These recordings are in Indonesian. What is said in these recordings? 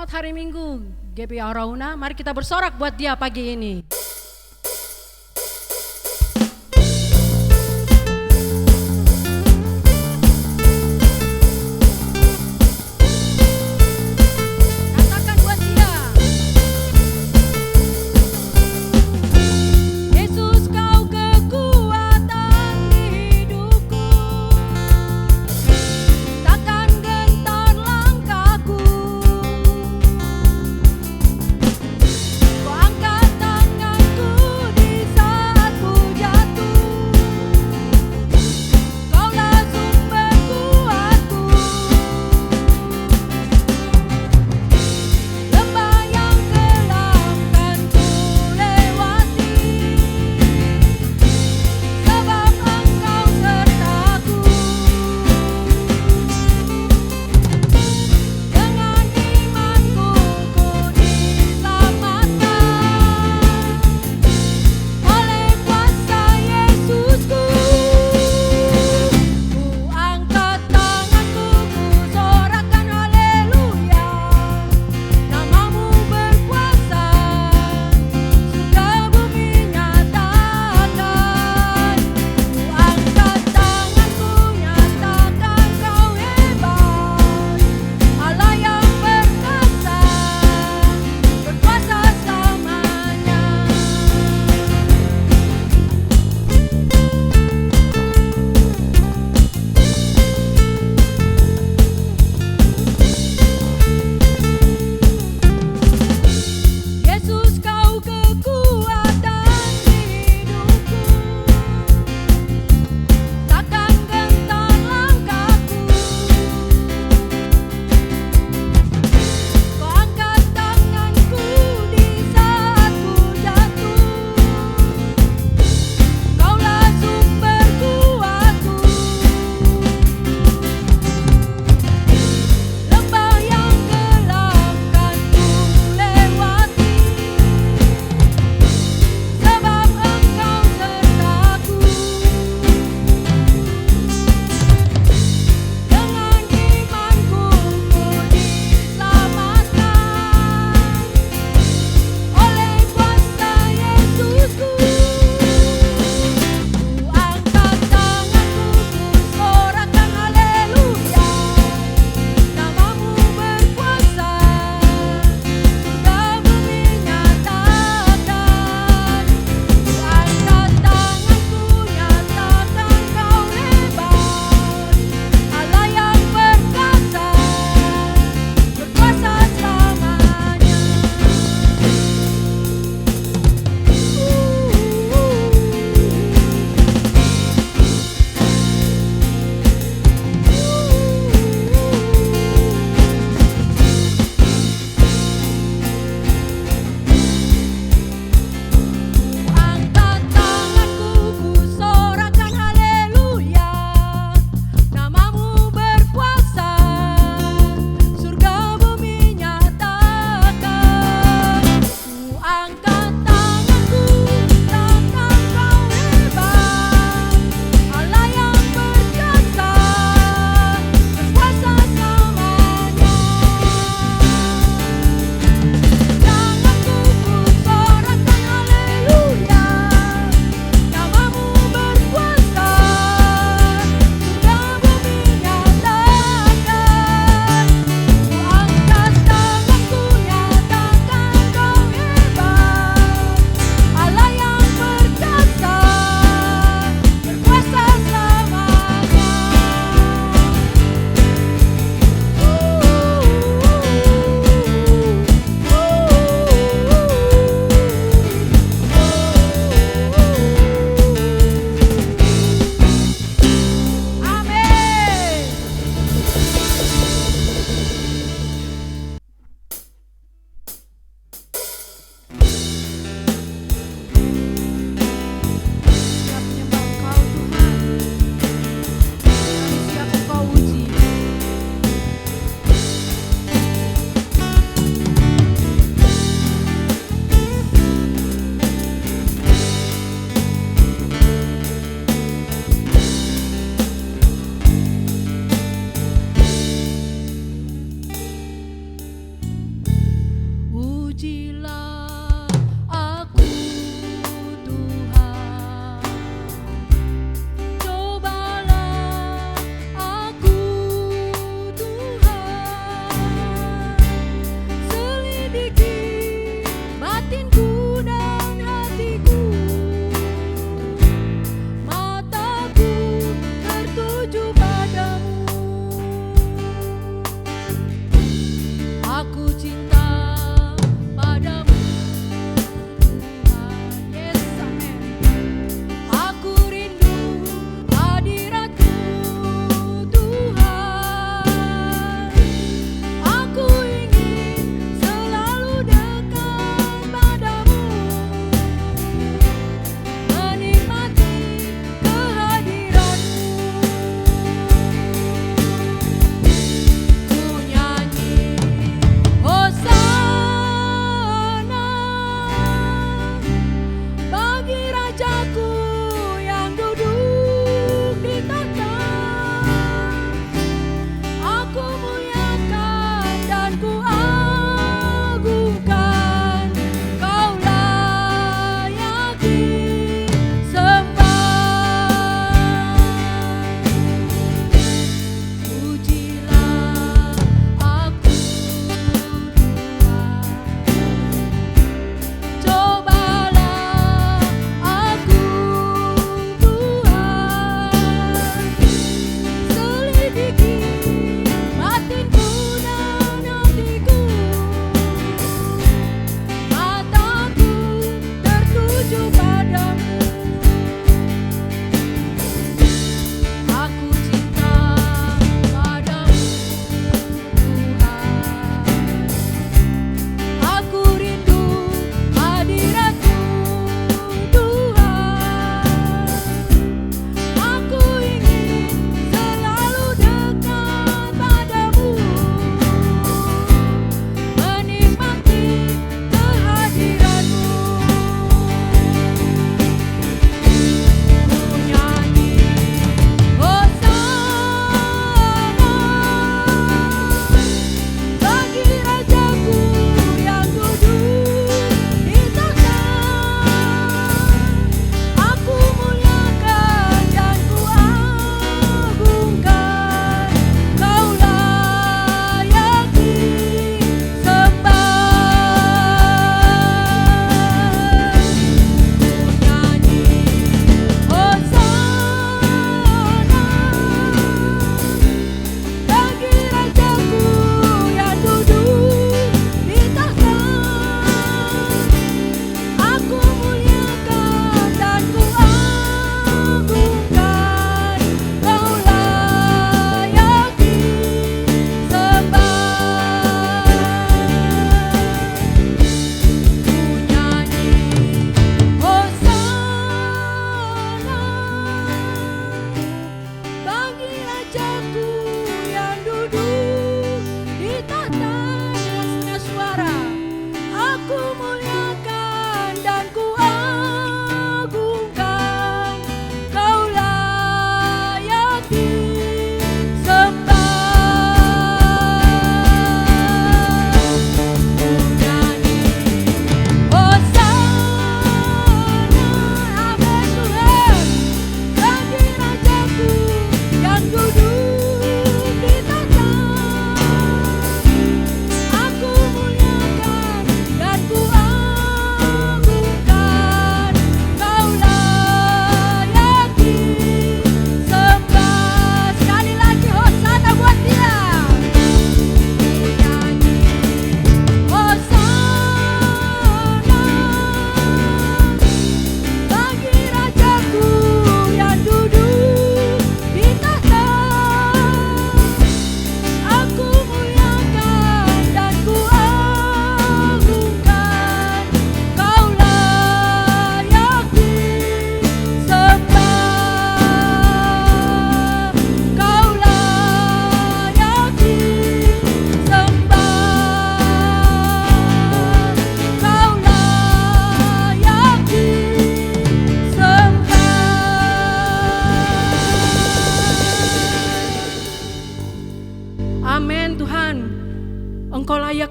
Selamat hari Minggu, GP Arauna. Mari kita bersorak buat dia pagi ini. Katakan buat dia. Yesus, kau kekuatan hidupku. Takkan gentar langkahku. Kau angkat tanganku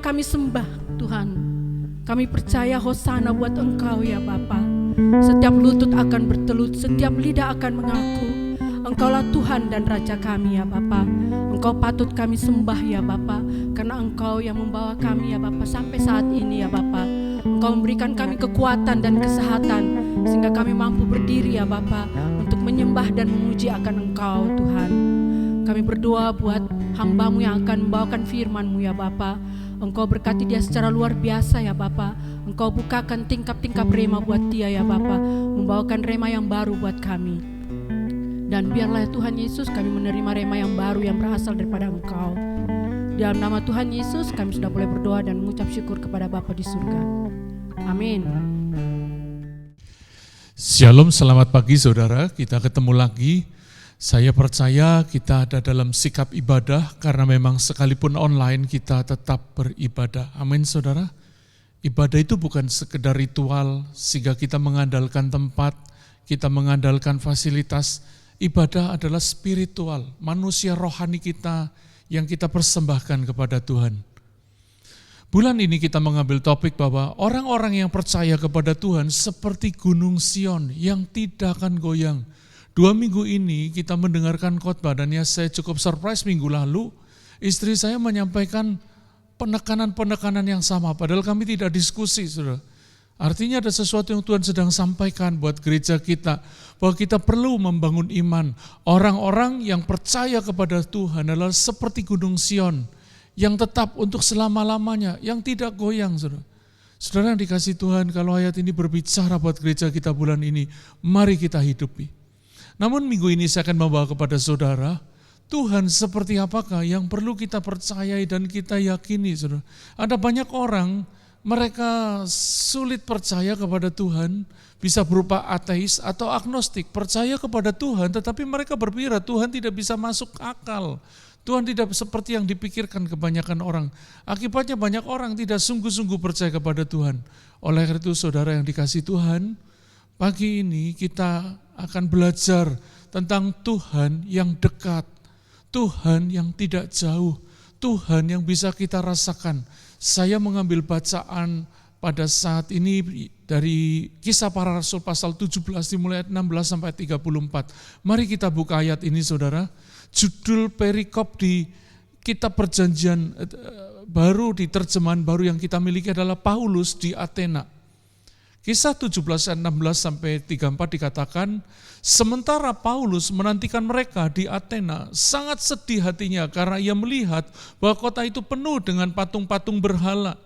kami sembah Tuhan. Kami percaya hosana buat Engkau ya Bapa. Setiap lutut akan bertelut, setiap lidah akan mengaku Engkaulah Tuhan dan Raja kami ya Bapa. Engkau patut kami sembah ya Bapa, karena Engkau yang membawa kami ya Bapa sampai saat ini ya Bapa. Engkau memberikan kami kekuatan dan kesehatan sehingga kami mampu berdiri ya Bapa untuk menyembah dan memuji akan Engkau Tuhan. Kami berdoa buat hamba-Mu yang akan membawakan firman-Mu ya Bapa. Engkau berkati dia secara luar biasa ya Bapa. Engkau bukakan tingkap-tingkap rema buat dia ya Bapa, membawakan rema yang baru buat kami. Dan biarlah Tuhan Yesus kami menerima rema yang baru yang berasal daripada Engkau. Dalam nama Tuhan Yesus kami sudah boleh berdoa dan mengucap syukur kepada Bapa di surga. Amin. Shalom, selamat pagi saudara, kita ketemu lagi. Saya percaya kita ada dalam sikap ibadah karena memang sekalipun online kita tetap beribadah. Amin saudara. Ibadah itu bukan sekedar ritual sehingga kita mengandalkan tempat, kita mengandalkan fasilitas. Ibadah adalah spiritual, manusia rohani kita yang kita persembahkan kepada Tuhan. Bulan ini kita mengambil topik bahwa orang-orang yang percaya kepada Tuhan seperti gunung Sion yang tidak akan goyang. 2 minggu ini kita mendengarkan khotbah dan ya saya cukup surprise minggu lalu, istri saya menyampaikan penekanan-penekanan yang sama, padahal kami tidak diskusi, saudara. Artinya ada sesuatu yang Tuhan sedang sampaikan buat gereja kita, bahwa kita perlu membangun iman. Orang-orang yang percaya kepada Tuhan adalah seperti gunung Sion, yang tetap untuk selama-lamanya, yang tidak goyang. Saudara yang dikasih Tuhan, kalau ayat ini berbicara buat gereja kita bulan ini, mari kita hidupi. Namun minggu ini saya akan membawa kepada saudara, Tuhan seperti apakah yang perlu kita percayai dan kita yakini. Saudara. Ada banyak orang, mereka sulit percaya kepada Tuhan, bisa berupa ateis atau agnostik, percaya kepada Tuhan tetapi mereka berpikir Tuhan tidak bisa masuk akal. Tuhan tidak seperti yang dipikirkan kebanyakan orang. Akibatnya banyak orang tidak sungguh-sungguh percaya kepada Tuhan. Oleh karena itu saudara yang dikasih Tuhan, pagi ini kita akan belajar tentang Tuhan yang dekat, Tuhan yang tidak jauh, Tuhan yang bisa kita rasakan. Saya mengambil bacaan pada saat ini dari Kisah Para Rasul pasal 17 dimulai ayat 16 sampai 34. Mari kita buka ayat ini saudara. Judul perikop di kitab perjanjian baru, di terjemahan baru yang kita miliki adalah Paulus di Athena. Kisah 17 ayat 16 sampai 34 dikatakan, sementara Paulus menantikan mereka di Athena, sangat sedih hatinya karena ia melihat bahwa kota itu penuh dengan patung-patung berhala.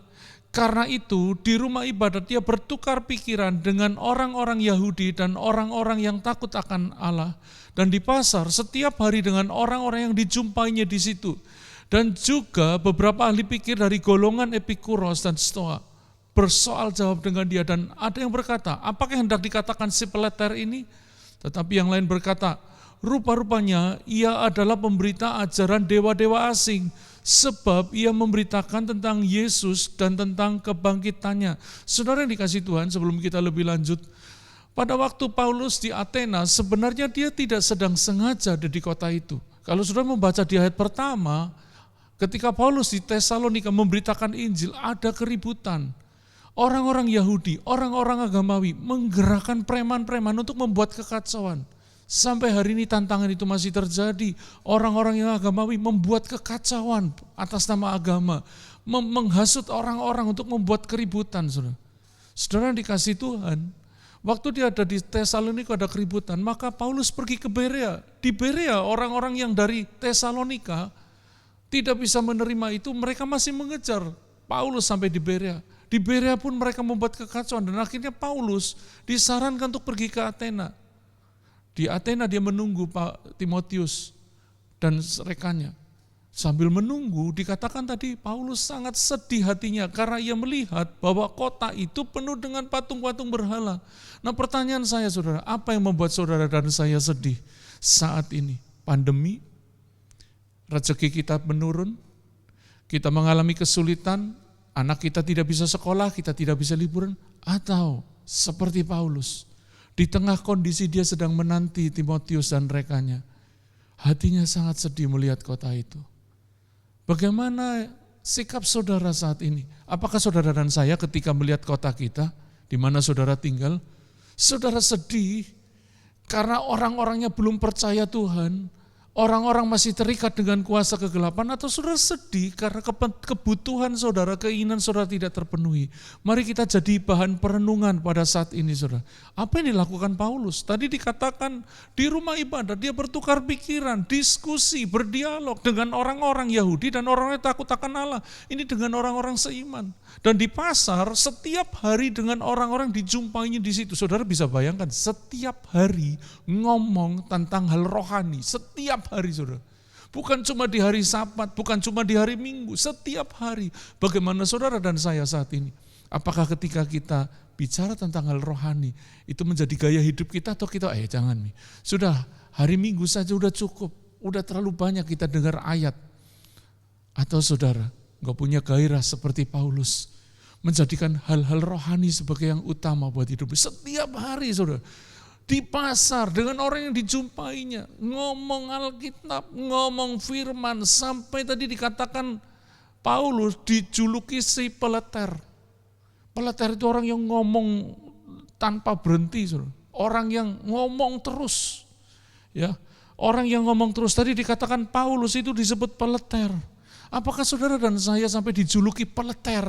Karena itu di rumah ibadat ia bertukar pikiran dengan orang-orang Yahudi dan orang-orang yang takut akan Allah. Dan di pasar setiap hari dengan orang-orang yang dijumpainya di situ. Dan juga beberapa ahli pikir dari golongan Epikuros dan Stoa bersoal jawab dengan dia, dan ada yang berkata, apakah yang hendak dikatakan si peleter ini? Tetapi yang lain berkata, rupa-rupanya ia adalah pemberita ajaran dewa-dewa asing, sebab ia memberitakan tentang Yesus dan tentang kebangkitannya. Saudara yang dikasih Tuhan, sebelum kita lebih lanjut, pada waktu Paulus di Athena, sebenarnya dia tidak sedang sengaja ada di kota itu. Kalau saudara membaca di ayat pertama, ketika Paulus di Tesalonika memberitakan Injil, ada keributan. Orang-orang Yahudi, orang-orang agamawi menggerakkan preman-preman untuk membuat kekacauan. Sampai hari ini tantangan itu masih terjadi. Orang-orang yang agamawi membuat kekacauan atas nama agama. Menghasut orang-orang untuk membuat keributan. Saudara yang dikasih Tuhan, waktu dia ada di Tesalonika ada keributan, maka Paulus pergi ke Berea. Di Berea orang-orang yang dari Tesalonika tidak bisa menerima itu, mereka masih mengejar Paulus sampai di Berea. Di Berea pun mereka membuat kekacauan dan akhirnya Paulus disarankan untuk pergi ke Athena. Di Athena dia menunggu Pak Timotius dan rekannya. Sambil menunggu dikatakan tadi Paulus sangat sedih hatinya karena ia melihat bahwa kota itu penuh dengan patung-patung berhala. Nah pertanyaan saya saudara, apa yang membuat saudara dan saya sedih saat ini? Pandemi, rezeki kita menurun, kita mengalami kesulitan, anak kita tidak bisa sekolah, kita tidak bisa liburan, atau seperti Paulus, di tengah kondisi dia sedang menanti Timotius dan rekannya, hatinya sangat sedih melihat kota itu. Bagaimana sikap saudara saat ini? Apakah saudara dan saya ketika melihat kota kita, di mana saudara tinggal, saudara sedih karena orang-orangnya belum percaya Tuhan, orang-orang masih terikat dengan kuasa kegelapan, atau saudara sedih karena kebutuhan saudara, keinginan saudara tidak terpenuhi? Mari kita jadi bahan perenungan pada saat ini, saudara. Apa yang dilakukan Paulus? Tadi dikatakan di rumah ibadah dia bertukar pikiran, diskusi, berdialog dengan orang-orang Yahudi dan orang-orang yang takut akan Allah. Ini dengan orang-orang seiman. Dan di pasar setiap hari dengan orang-orang dijumpainya di situ. Saudara bisa bayangkan setiap hari ngomong tentang hal rohani, setiap hari, saudara. Bukan cuma di hari Sabat, bukan cuma di hari Minggu, setiap hari. Bagaimana saudara dan saya saat ini? Apakah ketika kita bicara tentang hal rohani, itu menjadi gaya hidup kita, atau kita, jangan nih, sudah hari Minggu saja udah cukup, udah terlalu banyak kita dengar ayat. Atau saudara, gak punya gairah seperti Paulus, menjadikan hal-hal rohani sebagai yang utama buat hidup. Setiap hari, saudara, di pasar dengan orang yang dijumpainya, ngomong Alkitab, ngomong firman, sampai tadi dikatakan Paulus dijuluki si peleter. Peleter itu orang yang ngomong tanpa berhenti, saudara. Orang yang ngomong terus, ya. Orang yang ngomong terus, tadi dikatakan Paulus itu disebut peleter. Apakah saudara dan saya sampai dijuluki peleter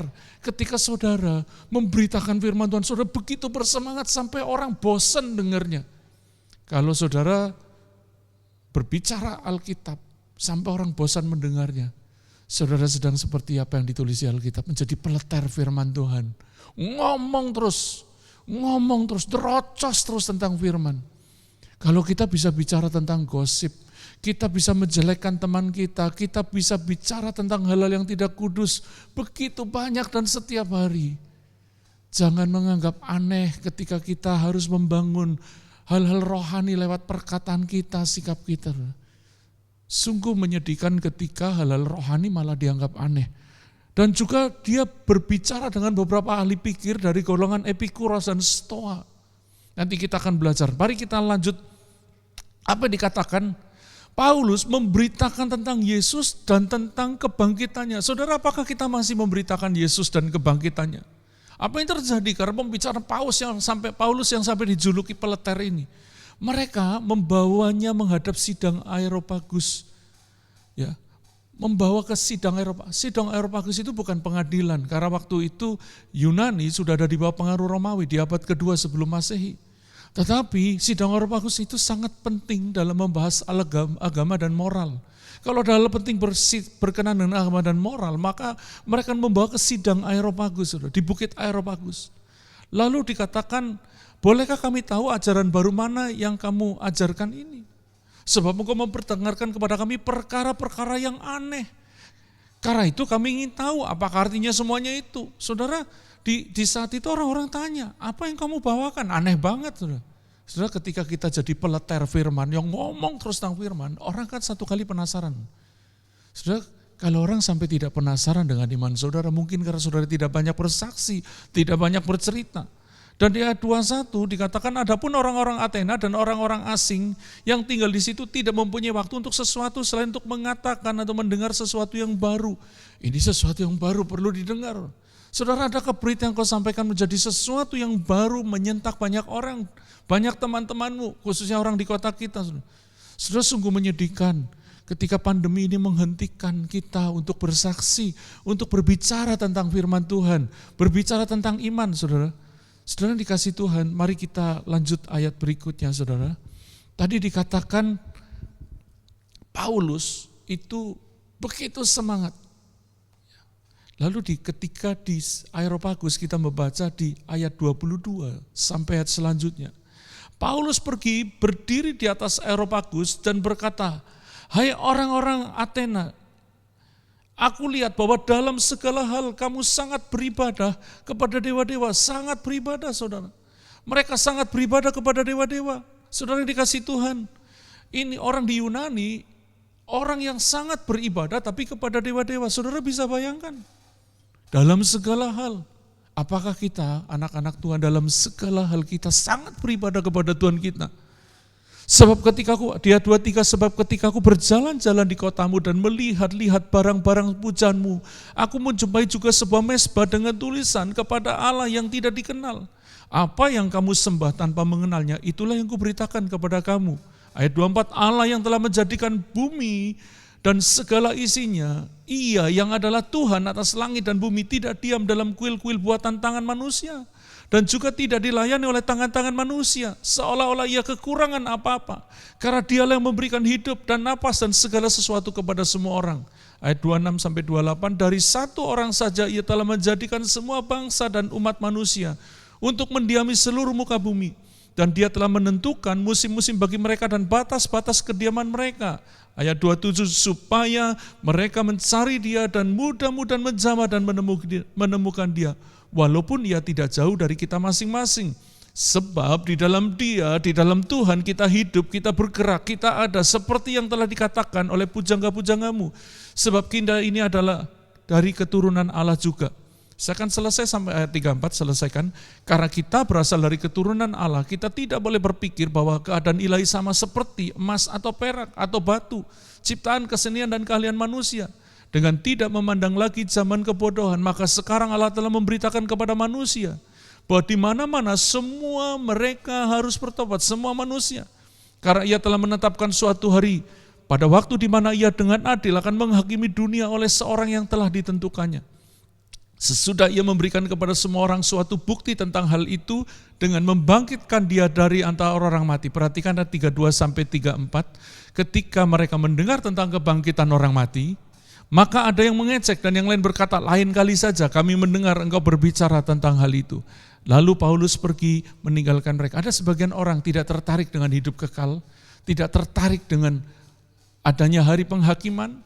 ketika saudara memberitakan firman Tuhan? Saudara begitu bersemangat sampai orang bosan dengarnya. Kalau saudara berbicara Alkitab sampai orang bosan mendengarnya, saudara sedang seperti apa yang ditulis di Alkitab, menjadi peleter firman Tuhan. Ngomong terus, derocos terus tentang firman. Kalau kita bisa bicara tentang gosip, kita bisa menjelekkan teman kita bisa bicara tentang hal-hal yang tidak kudus, begitu banyak dan setiap hari. Jangan menganggap aneh ketika kita harus membangun hal-hal rohani lewat perkataan kita, sikap kita. Sungguh menyedihkan ketika hal-hal rohani malah dianggap aneh. Dan juga dia berbicara dengan beberapa ahli pikir dari golongan Epikuros dan Stoa. Nanti kita akan belajar. Mari kita lanjut. Apa yang dikatakan? Paulus memberitakan tentang Yesus dan tentang kebangkitannya. Saudara, apakah kita masih memberitakan Yesus dan kebangkitannya? Apa yang terjadi karena pembicaraan Paulus yang sampai dijuluki peleter ini? Mereka membawanya menghadap sidang Areopagus. Ya, membawa ke sidang Areopagus. Sidang Areopagus itu bukan pengadilan, karena waktu itu Yunani sudah ada di bawah pengaruh Romawi di abad kedua sebelum Masehi. Tetapi sidang Areopagus itu sangat penting dalam membahas agama dan moral. Kalau ada hal penting berkenan dengan agama dan moral, maka mereka membawa ke sidang Areopagus, di bukit Areopagus. Lalu dikatakan, bolehkah kami tahu ajaran baru mana yang kamu ajarkan ini? Sebab engkau memperdengarkan kepada kami perkara-perkara yang aneh. Karena itu kami ingin tahu apakah artinya semuanya itu. Saudara, di saat itu orang-orang tanya, apa yang kamu bawakan? Aneh banget, saudara. Saudara, ketika kita jadi peleter firman, yang ngomong terus tentang firman, orang kan satu kali penasaran. Saudara, kalau orang sampai tidak penasaran dengan iman saudara, mungkin karena saudara tidak banyak bersaksi, tidak banyak bercerita. Dan di ayat 21 dikatakan, adapun orang-orang Athena dan orang-orang asing yang tinggal di situ tidak mempunyai waktu untuk sesuatu selain untuk mengatakan atau mendengar sesuatu yang baru. Ini sesuatu yang baru perlu didengar. Saudara, adakah berita yang kau sampaikan menjadi sesuatu yang baru menyentak banyak orang, banyak teman-temanmu, khususnya orang di kota kita. Saudara, sungguh menyedihkan ketika pandemi ini menghentikan kita untuk bersaksi, untuk berbicara tentang firman Tuhan, berbicara tentang iman, saudara. Saudara yang dikasih Tuhan, mari kita lanjut ayat berikutnya, saudara. Tadi dikatakan Paulus itu begitu semangat. Lalu ketika di Areopagus kita membaca di ayat 22 sampai ayat selanjutnya. Paulus pergi berdiri di atas Areopagus dan berkata, hai orang-orang Athena, aku lihat bahwa dalam segala hal kamu sangat beribadah kepada dewa-dewa, sangat beribadah saudara. Mereka sangat beribadah kepada dewa-dewa. Saudara yang dikasih Tuhan, ini orang di Yunani, orang yang sangat beribadah tapi kepada dewa-dewa. Saudara bisa bayangkan? Dalam segala hal, apakah kita anak-anak Tuhan dalam segala hal kita sangat beribadah kepada Tuhan kita? Sebab ketika aku berjalan-jalan di kotamu dan melihat-lihat barang-barang pujaanmu, aku menjumpai juga sebuah mezbah dengan tulisan kepada Allah yang tidak dikenal. Apa yang kamu sembah tanpa mengenalnya, itulah yang kuberitakan kepada kamu. Ayat 24, Allah yang telah menjadikan bumi dan segala isinya, Ia yang adalah Tuhan atas langit dan bumi, tidak diam dalam kuil-kuil buatan tangan manusia, dan juga tidak dilayani oleh tangan-tangan manusia, seolah-olah ia kekurangan apa-apa. Karena Dialah yang memberikan hidup dan napas dan segala sesuatu kepada semua orang. Ayat 26-28, dari satu orang saja ia telah menjadikan semua bangsa dan umat manusia untuk mendiami seluruh muka bumi. Dan Dia telah menentukan musim-musim bagi mereka dan batas-batas kediaman mereka. Ayat 27, supaya mereka mencari Dia dan mudah-mudahan menjamah dan menemukan Dia, walaupun Ia tidak jauh dari kita masing-masing. Sebab di dalam Dia, di dalam Tuhan kita hidup, kita bergerak, kita ada, seperti yang telah dikatakan oleh pujangga-pujanggamu. Sebab kita ini adalah dari keturunan Allah juga. Saya akan selesai sampai ayat 34, selesaikan. Karena kita berasal dari keturunan Allah, kita tidak boleh berpikir bahwa keadaan ilahi sama seperti emas atau perak atau batu, ciptaan kesenian dan keahlian manusia. Dengan tidak memandang lagi zaman kebodohan, maka sekarang Allah telah memberitakan kepada manusia bahwa di mana-mana semua mereka harus bertobat, semua manusia. Karena Ia telah menetapkan suatu hari pada waktu di mana Ia dengan adil akan menghakimi dunia oleh seorang yang telah ditentukannya. Sesudah Ia memberikan kepada semua orang suatu bukti tentang hal itu dengan membangkitkan Dia dari antara orang mati. Perhatikan ayat 32-34, ketika mereka mendengar tentang kebangkitan orang mati, maka ada yang mengecek dan yang lain berkata, lain kali saja kami mendengar engkau berbicara tentang hal itu. Lalu Paulus pergi meninggalkan mereka. Ada sebagian orang tidak tertarik dengan hidup kekal, tidak tertarik dengan adanya hari penghakiman.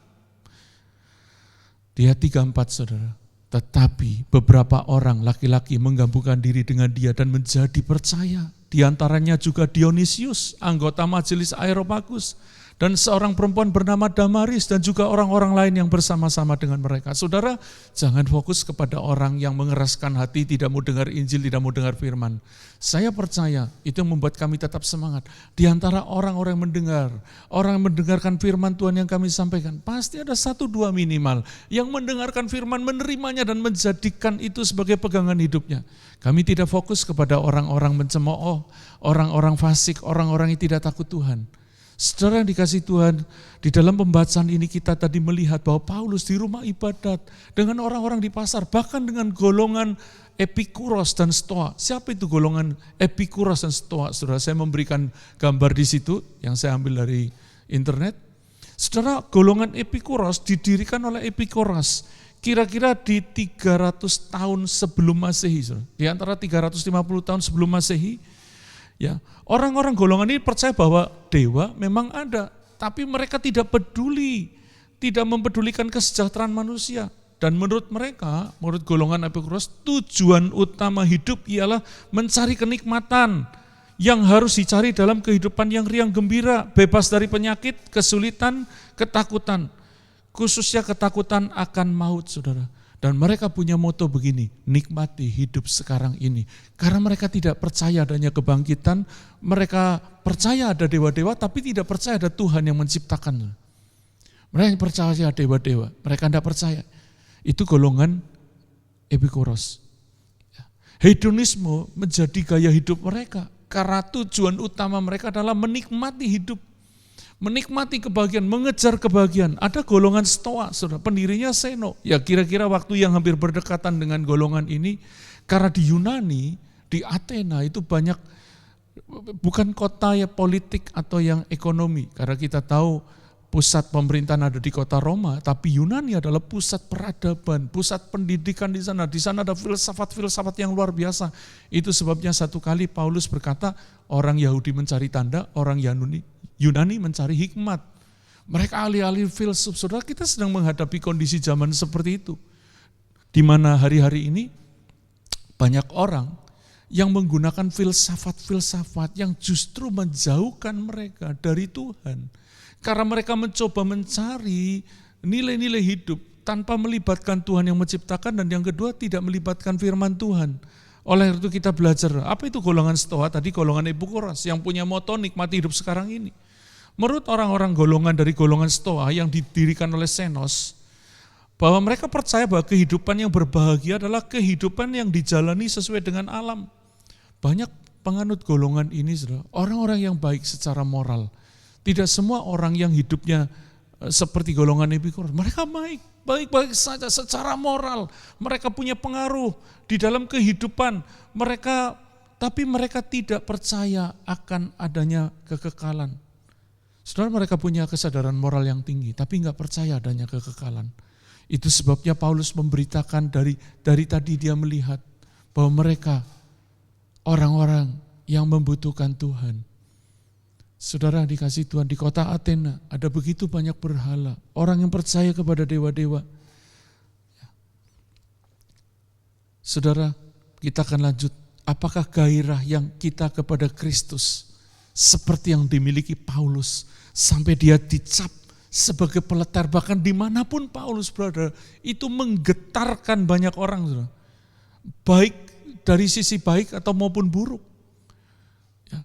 Dia 34, saudara. Tetapi beberapa orang laki-laki menggabungkan diri dengan dia dan menjadi percaya. Di antaranya juga Dionysius, anggota majelis Areopagus, dan seorang perempuan bernama Damaris, dan juga orang-orang lain yang bersama-sama dengan mereka. Saudara, jangan fokus kepada orang yang mengeraskan hati, tidak mau dengar Injil, tidak mau dengar firman. Saya percaya itu yang membuat kami tetap semangat. Di antara orang-orang yang mendengar, orang yang mendengarkan firman Tuhan yang kami sampaikan, pasti ada 1-2 minimal yang mendengarkan firman, menerimanya dan menjadikan itu sebagai pegangan hidupnya. Kami tidak fokus kepada orang-orang mencemooh, orang-orang fasik, orang-orang yang tidak takut Tuhan. Saudara yang dikasih Tuhan, di dalam pembacaan ini kita tadi melihat bahwa Paulus di rumah ibadat dengan orang-orang di pasar, bahkan dengan golongan Epikuros dan Stoa. Siapa itu golongan Epikuros dan Stoa? Saudara, saya memberikan gambar di situ yang saya ambil dari internet. Saudara, golongan Epikuros didirikan oleh Epikuros kira-kira di 300 tahun sebelum Masehi. Saudara. Di antara 350 tahun sebelum Masehi, ya, orang-orang golongan ini percaya bahwa dewa memang ada, tapi mereka tidak peduli, tidak mempedulikan kesejahteraan manusia. Dan menurut mereka, menurut golongan Epikuros, tujuan utama hidup ialah mencari kenikmatan yang harus dicari dalam kehidupan yang riang gembira, bebas dari penyakit, kesulitan, ketakutan. Khususnya ketakutan akan maut, saudara. Dan mereka punya moto begini, nikmati hidup sekarang ini. Karena mereka tidak percaya adanya kebangkitan, mereka percaya ada dewa-dewa, tapi tidak percaya ada Tuhan yang menciptakan. Mereka percaya dewa-dewa, mereka tidak percaya. Itu golongan Epikuros. Hedonisme menjadi gaya hidup mereka, karena tujuan utama mereka adalah menikmati hidup. Menikmati kebahagiaan, mengejar kebahagiaan. Ada golongan Stoa, saudara, pendirinya Zeno. Ya kira-kira waktu yang hampir berdekatan dengan golongan ini, karena di Yunani, di Athena itu banyak, bukan kota ya politik atau yang ekonomi. Karena kita tahu pusat pemerintahan ada di kota Roma, tapi Yunani adalah pusat peradaban, pusat pendidikan di sana. Di sana ada filsafat-filsafat yang luar biasa. Itu sebabnya satu kali Paulus berkata, orang Yahudi mencari tanda, orang Yunani mencari hikmat. Mereka ahli-ahli filsuf. Saudara, kita sedang menghadapi kondisi zaman seperti itu. Di mana hari-hari ini banyak orang yang menggunakan filsafat-filsafat yang justru menjauhkan mereka dari Tuhan. Karena mereka mencoba mencari nilai-nilai hidup tanpa melibatkan Tuhan yang menciptakan, dan yang kedua tidak melibatkan firman Tuhan. Oleh itu kita belajar, apa itu golongan Stoa? Tadi golongan Epikuros yang punya moto nikmati hidup sekarang ini. Menurut orang-orang golongan dari golongan Stoa yang didirikan oleh Zenos, bahwa mereka percaya bahwa kehidupan yang berbahagia adalah kehidupan yang dijalani sesuai dengan alam. Banyak penganut golongan ini, saudara, orang-orang yang baik secara moral. Tidak semua orang yang hidupnya seperti golongan Epikuros. Mereka baik-baik saja secara moral. Mereka punya pengaruh di dalam kehidupan mereka, tapi mereka tidak percaya akan adanya kekekalan. Saudara, mereka punya kesadaran moral yang tinggi, tapi enggak percaya adanya kekekalan. Itu sebabnya Paulus memberitakan dari tadi dia melihat bahwa mereka orang-orang yang membutuhkan Tuhan. Saudara dikasih Tuhan, di kota Athena ada begitu banyak berhala, orang yang percaya kepada dewa-dewa. Saudara, kita akan lanjut. Apakah gairah yang kita kepada Kristus seperti yang dimiliki Paulus sampai dia dicap sebagai peletar, bahkan dimanapun Paulus berada, itu menggetarkan banyak orang, saudara. Baik dari sisi baik atau maupun buruk.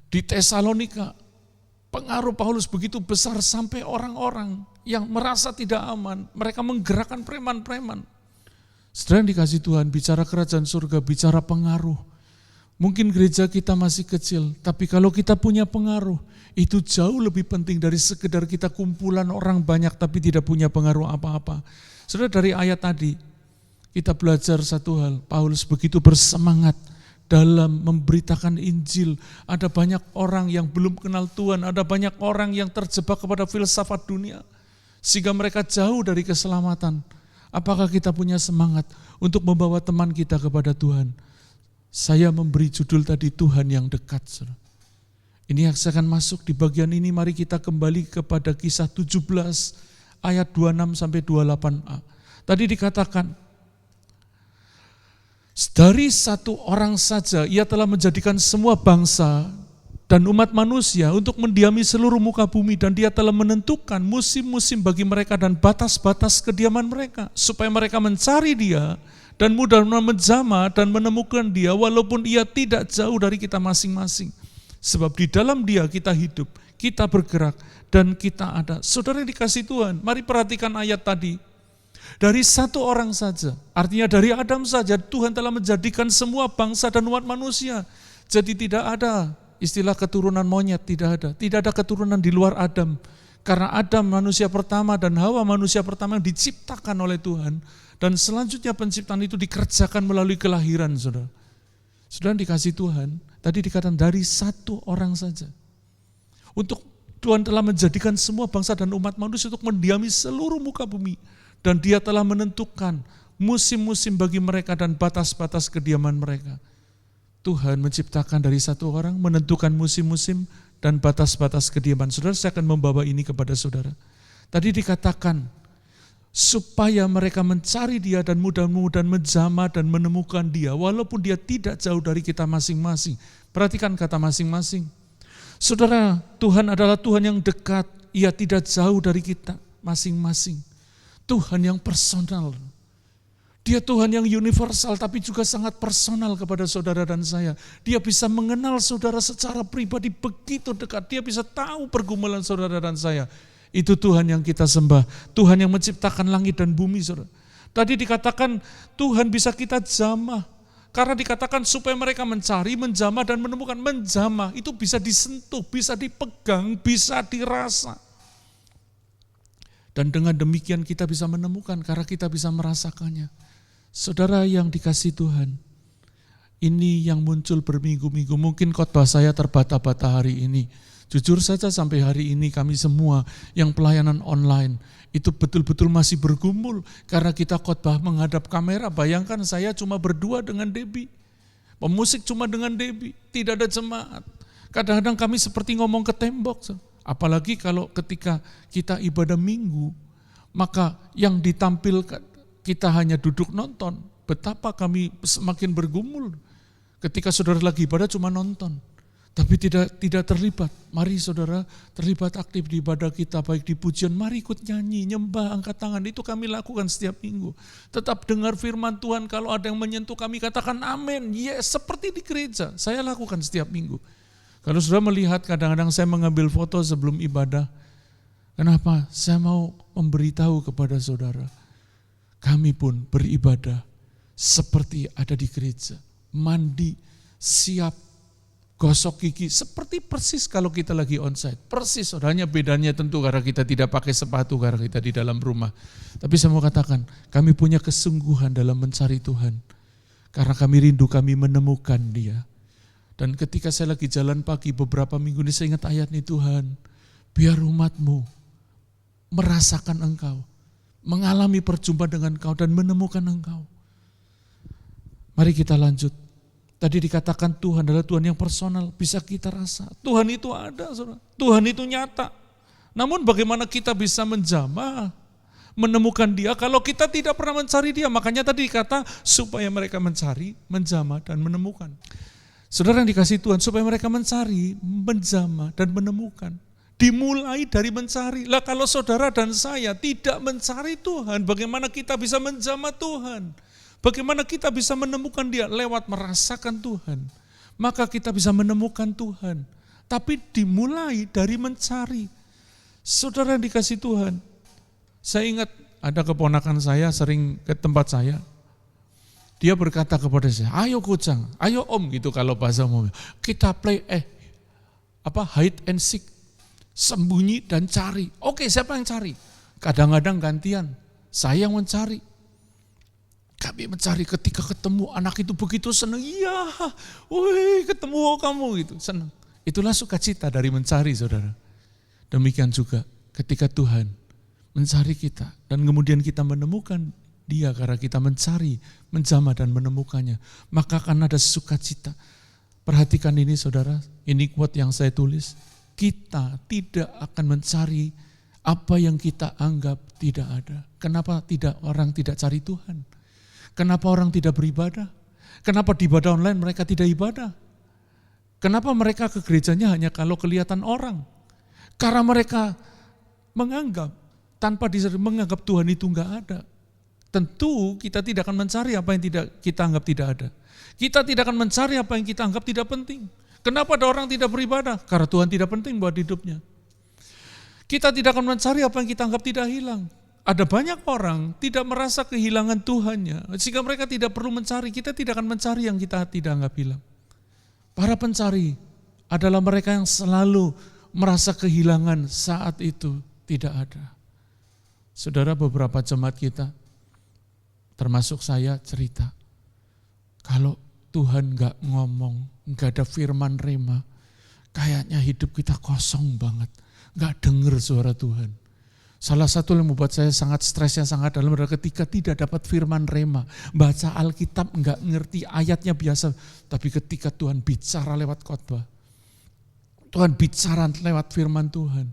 Di Tesalonika, pengaruh Paulus begitu besar sampai orang-orang yang merasa tidak aman, mereka menggerakkan preman-preman. Saudara yang dikasih Tuhan, bicara kerajaan surga, bicara pengaruh. Mungkin gereja kita masih kecil, tapi kalau kita punya pengaruh, itu jauh lebih penting dari sekedar kita kumpulan orang banyak tapi tidak punya pengaruh apa-apa. Saudara, dari ayat tadi, kita belajar satu hal, Paulus begitu bersemangat dalam memberitakan Injil. Ada banyak orang yang belum kenal Tuhan, ada banyak orang yang terjebak kepada filsafat dunia, sehingga mereka jauh dari keselamatan. Apakah kita punya semangat untuk membawa teman kita kepada Tuhan? Saya memberi judul tadi, Tuhan yang dekat. Ini yang saya akan masuk di bagian ini. Mari kita kembali kepada Kisah 17 ayat 26 sampai 28a. Tadi dikatakan, dari satu orang saja ia telah menjadikan semua bangsa dan umat manusia untuk mendiami seluruh muka bumi, dan dia telah menentukan musim-musim bagi mereka dan batas-batas kediaman mereka, supaya mereka mencari dia dan mudah menjamah dan menemukan dia walaupun ia tidak jauh dari kita masing-masing. Sebab di dalam dia kita hidup, kita bergerak, dan kita ada. Saudara yang dikasih Tuhan, mari perhatikan ayat tadi. Dari satu orang saja, artinya dari Adam saja, Tuhan telah menjadikan semua bangsa dan umat manusia. Jadi tidak ada istilah keturunan monyet, tidak ada. Tidak ada keturunan di luar Adam. Karena Adam manusia pertama dan Hawa manusia pertama yang diciptakan oleh Tuhan. Dan selanjutnya penciptaan itu dikerjakan melalui kelahiran, saudara. Saudara dikasih Tuhan, tadi dikatakan dari satu orang saja. Untuk Tuhan telah menjadikan semua bangsa dan umat manusia untuk mendiami seluruh muka bumi. Dan dia telah menentukan musim-musim bagi mereka dan batas-batas kediaman mereka. Tuhan menciptakan dari satu orang, menentukan musim-musim dan batas-batas kediaman. Saudara, saya akan membawa ini kepada saudara. Tadi dikatakan, supaya mereka mencari dia dan mudah-mudahan menjamah dan menemukan dia, walaupun dia tidak jauh dari kita masing-masing. Perhatikan kata masing-masing. Saudara, Tuhan adalah Tuhan yang dekat, ia tidak jauh dari kita masing-masing. Tuhan yang personal. Dia Tuhan yang universal tapi juga sangat personal kepada saudara dan saya. Dia bisa mengenal saudara secara pribadi begitu dekat. Dia bisa tahu pergumulan saudara dan saya. Itu Tuhan yang kita sembah. Tuhan yang menciptakan langit dan bumi, saudara. Tadi dikatakan Tuhan bisa kita jamah. Karena dikatakan supaya mereka mencari, menjamah dan menemukan. Menjamah itu bisa disentuh, bisa dipegang, bisa dirasa. Dan dengan demikian kita bisa menemukan karena kita bisa merasakannya. Saudara yang dikasih Tuhan, ini yang muncul berminggu-minggu. Mungkin khotbah saya terbata-bata hari ini. Jujur saja sampai hari ini kami semua yang pelayanan online itu betul-betul masih bergumul karena kita khotbah menghadap kamera. Bayangkan saya cuma berdua dengan Debbie, pemusik cuma dengan Debbie, tidak ada jemaat. Kadang-kadang kami seperti ngomong ke tembok. Apalagi kalau ketika kita ibadah minggu, maka yang ditampilkan kita hanya duduk nonton. Betapa kami semakin bergumul ketika saudara lagi ibadah cuma nonton. tapi tidak terlibat. Mari saudara terlibat aktif di ibadah kita, baik di pujian, mari ikut nyanyi, nyembah, angkat tangan, itu kami lakukan setiap minggu. Tetap dengar firman Tuhan, kalau ada yang menyentuh kami katakan amin, yes, seperti di gereja, saya lakukan setiap minggu. Kalau saudara melihat kadang-kadang saya mengambil foto sebelum ibadah, kenapa? Saya mau memberitahu kepada saudara, kami pun beribadah seperti ada di gereja, mandi, siap, gosok gigi, seperti persis kalau kita lagi onsite. Persis, hanya bedanya tentu karena kita tidak pakai sepatu, karena kita di dalam rumah. Tapi saya mau katakan, kami punya kesungguhan dalam mencari Tuhan. Karena kami rindu, kami menemukan Dia. Dan ketika saya lagi jalan pagi beberapa minggu ini, saya ingat ayat ini, Tuhan, biar umat-Mu merasakan Engkau, mengalami perjumpaan dengan Engkau dan menemukan Engkau. Mari kita lanjut. Tadi dikatakan Tuhan adalah Tuhan yang personal, bisa kita rasa. Tuhan itu ada, saudara. Tuhan itu nyata. Namun bagaimana kita bisa menjamah, menemukan Dia kalau kita tidak pernah mencari Dia? Makanya tadi dikata supaya mereka mencari, menjamah dan menemukan. Saudara yang dikasihi Tuhan, supaya mereka mencari, menjamah dan menemukan. Dimulai dari mencari. Lah kalau saudara dan saya tidak mencari Tuhan, bagaimana kita bisa menjamah Tuhan? Bagaimana kita bisa menemukan Dia? Lewat merasakan Tuhan. Maka kita bisa menemukan Tuhan. Tapi dimulai dari mencari. Saudara yang dikasihi Tuhan, saya ingat ada keponakan saya sering ke tempat saya. Dia berkata kepada saya, ayo Kujang, ayo Om gitu kalau bahasa umum. Kita play hide and seek. Sembunyi dan cari. Oke, siapa yang cari? Kadang-kadang gantian, saya yang mencari. Kami mencari, ketika ketemu anak itu begitu senang, iya, wih ketemu kamu gitu, senang. Itulah sukacita dari mencari, saudara. Demikian juga ketika Tuhan mencari kita dan kemudian kita menemukan Dia karena kita mencari, menjamah dan menemukannya, maka akan ada sukacita. Perhatikan ini saudara, ini quote yang saya tulis, kita tidak akan mencari apa yang kita anggap tidak ada. Kenapa orang tidak cari Tuhan? Kenapa orang tidak beribadah? Kenapa di ibadah online mereka tidak ibadah? Kenapa mereka ke gerejanya hanya kalau kelihatan orang? Karena mereka menganggap, tanpa disadari menganggap Tuhan itu enggak ada. Tentu kita tidak akan mencari apa yang kita anggap tidak ada. Kita tidak akan mencari apa yang kita anggap tidak penting. Kenapa ada orang tidak beribadah? Karena Tuhan tidak penting buat hidupnya. Kita tidak akan mencari apa yang kita anggap tidak hilang. Ada banyak orang tidak merasa kehilangan Tuhannya, sehingga mereka tidak perlu mencari. Kita tidak akan mencari yang kita tidak anggap hilang. Para pencari adalah mereka yang selalu merasa kehilangan saat itu tidak ada. Saudara, beberapa jemaat kita, termasuk saya, cerita, kalau Tuhan gak ngomong, gak ada firman rema, kayaknya hidup kita kosong banget, gak denger suara Tuhan. Salah satu yang membuat saya sangat stresnya sangat dalam adalah ketika tidak dapat firman rema. Baca Alkitab enggak ngerti ayatnya biasa, tapi ketika Tuhan bicara lewat khotbah, Tuhan bicara lewat firman Tuhan,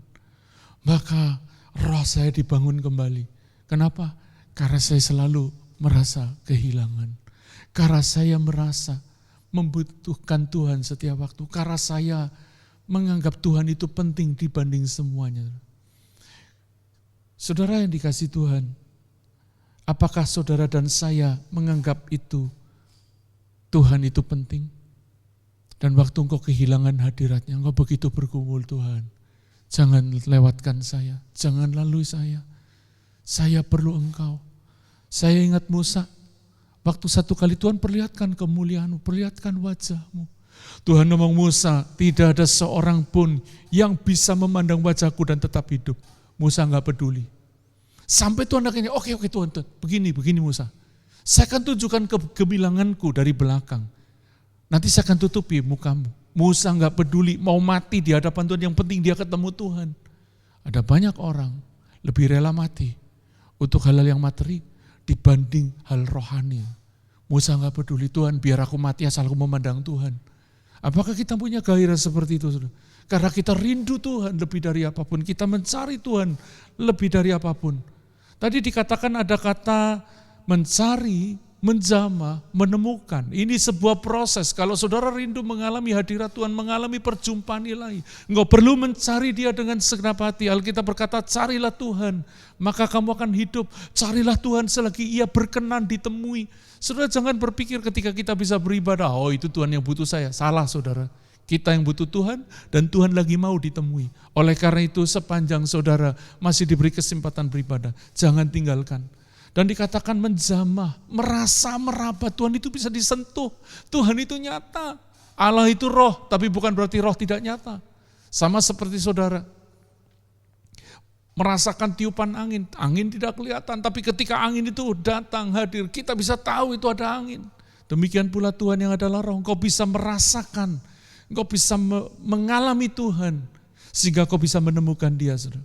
maka roh saya dibangun kembali. Kenapa? Karena saya selalu merasa kehilangan. Karena saya merasa membutuhkan Tuhan setiap waktu. Karena saya menganggap Tuhan itu penting dibanding semuanya. Saudara yang dikasihi Tuhan, apakah saudara dan saya menganggap itu Tuhan itu penting? Dan waktu engkau kehilangan hadiratnya, engkau begitu bergumul, Tuhan, jangan lewatkan saya, jangan lalui saya. Saya perlu engkau. Saya ingat Musa, waktu satu kali Tuhan perlihatkan kemuliaan-Mu, perlihatkan wajah-Mu. Tuhan ngomong, Musa, tidak ada seorang pun yang bisa memandang wajahku dan tetap hidup. Musa enggak peduli. Sampai Tuhan akhirnya, oke Tuhan, begini Musa. Saya akan tunjukkan kegemilanganku dari belakang. Nanti saya akan tutupi mukamu. Musa enggak peduli, mau mati di hadapan Tuhan, yang penting dia ketemu Tuhan. Ada banyak orang lebih rela mati untuk hal-hal yang materi dibanding hal rohani. Musa enggak peduli, Tuhan biar aku mati asal aku memandang Tuhan. Apakah kita punya gairah seperti itu, saudara? Karena kita rindu Tuhan lebih dari apapun. Kita mencari Tuhan lebih dari apapun. Tadi dikatakan ada kata mencari, menjamah, menemukan. Ini sebuah proses. Kalau saudara rindu mengalami hadirat Tuhan, mengalami perjumpaan ilahi, engkau perlu mencari Dia dengan segenap hati. Alkitab berkata, carilah Tuhan, maka kamu akan hidup. Carilah Tuhan selagi Ia berkenan ditemui. Saudara jangan berpikir ketika kita bisa beribadah, oh itu Tuhan yang butuh saya. Salah saudara. Kita yang butuh Tuhan dan Tuhan lagi mau ditemui. Oleh karena itu sepanjang saudara masih diberi kesempatan beribadah, jangan tinggalkan. Dan dikatakan menjamah, merasa, meraba, Tuhan itu bisa disentuh. Tuhan itu nyata. Allah itu roh, tapi bukan berarti roh tidak nyata. Sama seperti saudara. Merasakan tiupan angin, angin tidak kelihatan. Tapi ketika angin itu datang, hadir, kita bisa tahu itu ada angin. Demikian pula Tuhan yang adalah roh, engkau bisa merasakan. Engkau bisa mengalami Tuhan. Sehingga kau bisa menemukan Dia, saudara.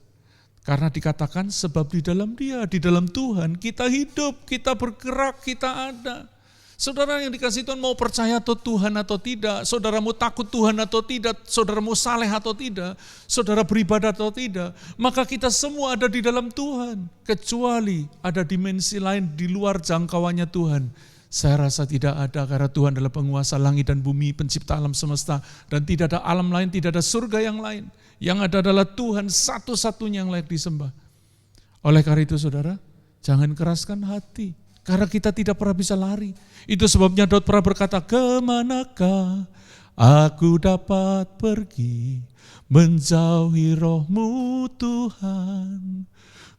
Karena dikatakan sebab di dalam Dia, di dalam Tuhan kita hidup, kita bergerak, kita ada. Saudara yang dikasih Tuhan mau percaya atau Tuhan atau tidak, saudara mau takut Tuhan atau tidak, saudara mau saleh atau tidak, saudara beribadah atau tidak, maka kita semua ada di dalam Tuhan. Kecuali ada dimensi lain di luar jangkauannya Tuhan. Saya rasa tidak ada, karena Tuhan adalah penguasa langit dan bumi, pencipta alam semesta, dan tidak ada alam lain, tidak ada surga yang lain. Yang ada adalah Tuhan satu-satunya yang layak disembah. Oleh karena itu saudara, jangan keraskan hati, karena kita tidak pernah bisa lari. Itu sebabnya Daud pernah berkata, kemanakah aku dapat pergi, menjauhi roh-Mu Tuhan.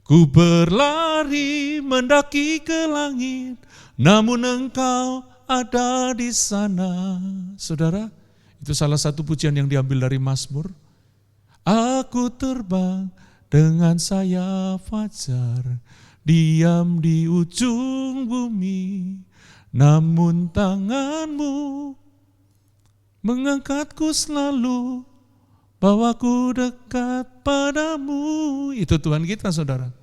Ku berlari mendaki ke langit, namun Engkau ada di sana. Saudara, itu salah satu pujian yang diambil dari Mazmur. Aku terbang dengan sayap fajar, diam di ujung bumi, namun tangan-Mu mengangkatku selalu, bawaku dekat padamu. Itu Tuhan kita saudara.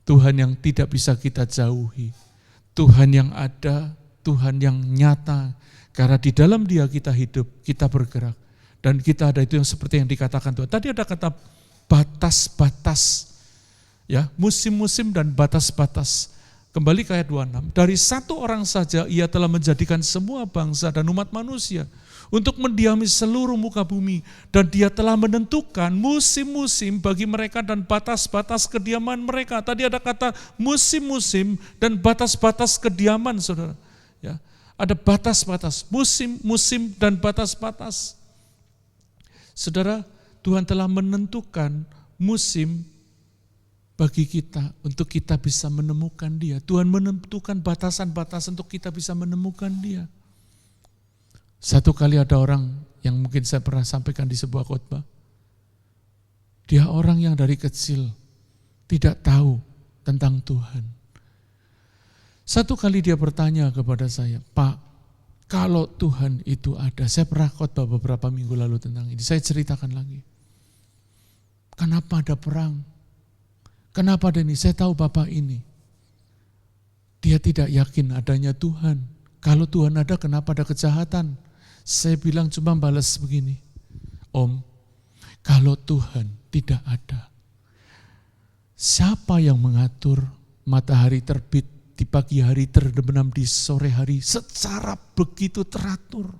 Tuhan yang tidak bisa kita jauhi. Tuhan yang ada, Tuhan yang nyata. Karena di dalam Dia kita hidup, kita bergerak. Dan kita ada itu yang seperti yang dikatakan Tuhan. Tadi ada kata batas-batas. Ya, musim-musim dan batas-batas. Kembali ke ayat 26. Dari satu orang saja Ia telah menjadikan semua bangsa dan umat manusia untuk mendiami seluruh muka bumi. Dan Dia telah menentukan musim-musim bagi mereka dan batas-batas kediaman mereka. Tadi ada kata musim-musim dan batas-batas kediaman, saudara. Ya, ada batas-batas, musim-musim dan batas-batas. Saudara, Tuhan telah menentukan musim bagi kita untuk kita bisa menemukan Dia. Tuhan menentukan batasan-batasan untuk kita bisa menemukan Dia. Satu kali ada orang yang mungkin saya pernah sampaikan di sebuah khotbah. Dia orang yang dari kecil tidak tahu tentang Tuhan. Satu kali dia bertanya kepada saya, Pak, kalau Tuhan itu ada, saya pernah khotbah beberapa minggu lalu tentang ini, saya ceritakan lagi. Kenapa ada perang? Kenapa ada ini? Saya tahu Bapak ini. Dia tidak yakin adanya Tuhan. Kalau Tuhan ada, kenapa ada kejahatan? Saya bilang cuma balas begini, Om, kalau Tuhan tidak ada, siapa yang mengatur matahari terbit di pagi hari, terbenam di sore hari secara begitu teratur?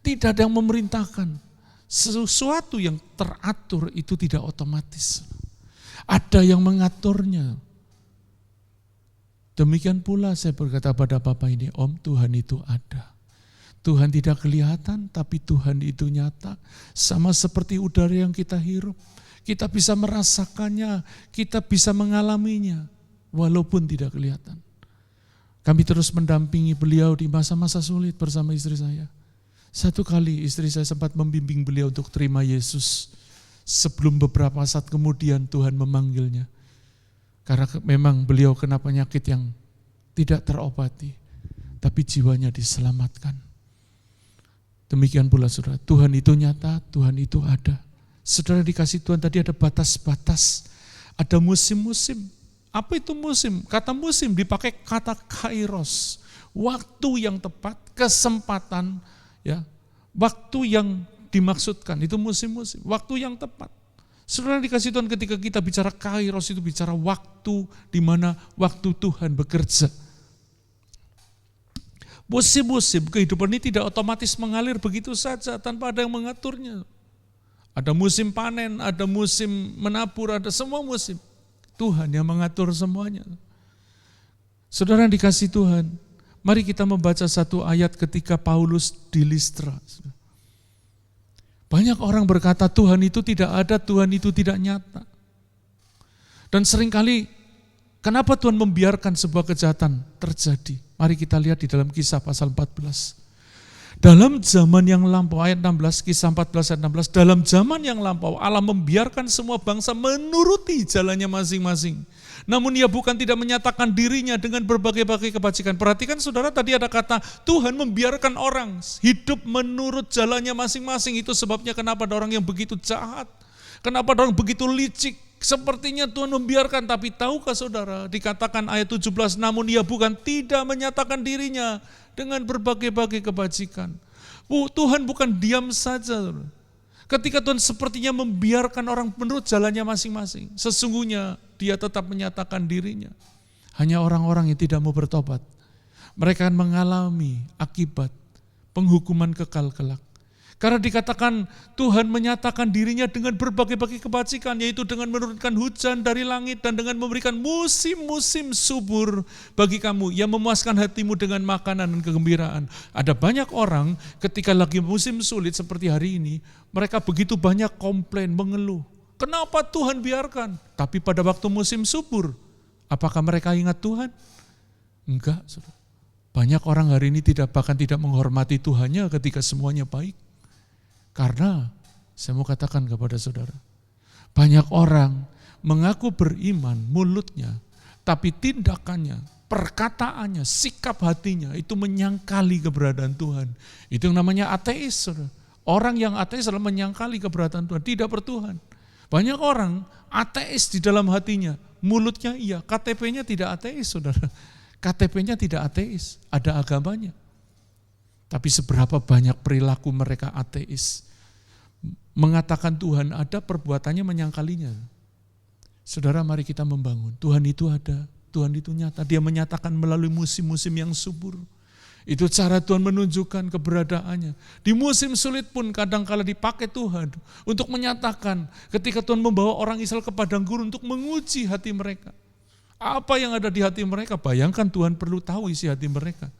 Tidak ada yang memerintahkan. Sesuatu yang teratur itu tidak otomatis. Ada yang mengaturnya. Demikian pula saya berkata pada Bapak ini, Om, Tuhan itu ada. Tuhan tidak kelihatan, tapi Tuhan itu nyata. Sama seperti udara yang kita hirup. Kita bisa merasakannya, kita bisa mengalaminya, walaupun tidak kelihatan. Kami terus mendampingi beliau di masa-masa sulit bersama istri saya. Satu kali istri saya sempat membimbing beliau untuk terima Yesus. Sebelum beberapa saat kemudian Tuhan memanggilnya. Karena memang beliau kena penyakit yang tidak terobati. Tapi jiwanya diselamatkan. Demikian pula saudara, Tuhan itu nyata, Tuhan itu ada. Saudara dikasih Tuhan tadi ada batas-batas, ada musim-musim. Apa itu musim? Kata musim dipakai kata kairos, waktu yang tepat, kesempatan, ya, waktu yang dimaksudkan itu musim-musim, waktu yang tepat. Saudara dikasih Tuhan ketika kita bicara kairos itu bicara waktu di mana waktu Tuhan bekerja. Musim-musim kehidupan ini tidak otomatis mengalir begitu saja tanpa ada yang mengaturnya. Ada musim panen, ada musim menabur, ada semua musim. Tuhan yang mengatur semuanya. Saudara yang dikasihi Tuhan, mari kita membaca satu ayat ketika Paulus di Listra. Banyak orang berkata Tuhan itu tidak ada, Tuhan itu tidak nyata. Dan seringkali kenapa Tuhan membiarkan sebuah kejahatan terjadi? Mari kita lihat di dalam Kisah pasal 14. Dalam zaman yang lampau, ayat 16, Kisah 14 ayat 16, dalam zaman yang lampau Allah membiarkan semua bangsa menuruti jalannya masing-masing. Namun ia bukan tidak menyatakan dirinya dengan berbagai-bagai kebajikan. Perhatikan saudara, tadi ada kata Tuhan membiarkan orang hidup menurut jalannya masing-masing. Itu sebabnya kenapa ada orang yang begitu jahat, kenapa ada orang begitu licik. Sepertinya Tuhan membiarkan, tapi tahukah saudara, dikatakan ayat 17, namun ia bukan tidak menyatakan dirinya dengan berbagai-bagai kebajikan. Tuhan bukan diam saja. Ketika Tuhan sepertinya membiarkan orang menurut jalannya masing-masing, sesungguhnya dia tetap menyatakan dirinya. Hanya orang-orang yang tidak mau bertobat, mereka akan mengalami akibat penghukuman kekal kelak. Karena dikatakan Tuhan menyatakan dirinya dengan berbagai-bagai kebajikan, yaitu dengan menurunkan hujan dari langit dan dengan memberikan musim-musim subur bagi kamu, yang memuaskan hatimu dengan makanan dan kegembiraan. Ada banyak orang ketika lagi musim sulit seperti hari ini, mereka begitu banyak komplain, mengeluh. Kenapa Tuhan biarkan? Tapi pada waktu musim subur, apakah mereka ingat Tuhan? Enggak. Banyak orang hari ini bahkan tidak menghormati Tuhannya ketika semuanya baik. Karena saya mau katakan kepada saudara, banyak orang mengaku beriman mulutnya, tapi tindakannya, perkataannya, sikap hatinya itu menyangkali keberadaan Tuhan. Itu yang namanya ateis. Saudara. Orang yang ateis adalah menyangkali keberadaan Tuhan, tidak bertuhan. Banyak orang ateis di dalam hatinya, mulutnya iya, KTP-nya tidak ateis, saudara. KTP-nya tidak ateis, ada agamanya. Tapi seberapa banyak perilaku mereka ateis, mengatakan Tuhan ada, perbuatannya menyangkalinya. Saudara, mari kita membangun. Tuhan itu ada, Tuhan itu nyata. Dia menyatakan melalui musim-musim yang subur. Itu cara Tuhan menunjukkan keberadaannya. Di musim sulit pun kadang-kala dipakai Tuhan untuk menyatakan ketika Tuhan membawa orang Israel ke padang gurun untuk menguji hati mereka. Apa yang ada di hati mereka? Bayangkan Tuhan perlu tahu isi hati mereka.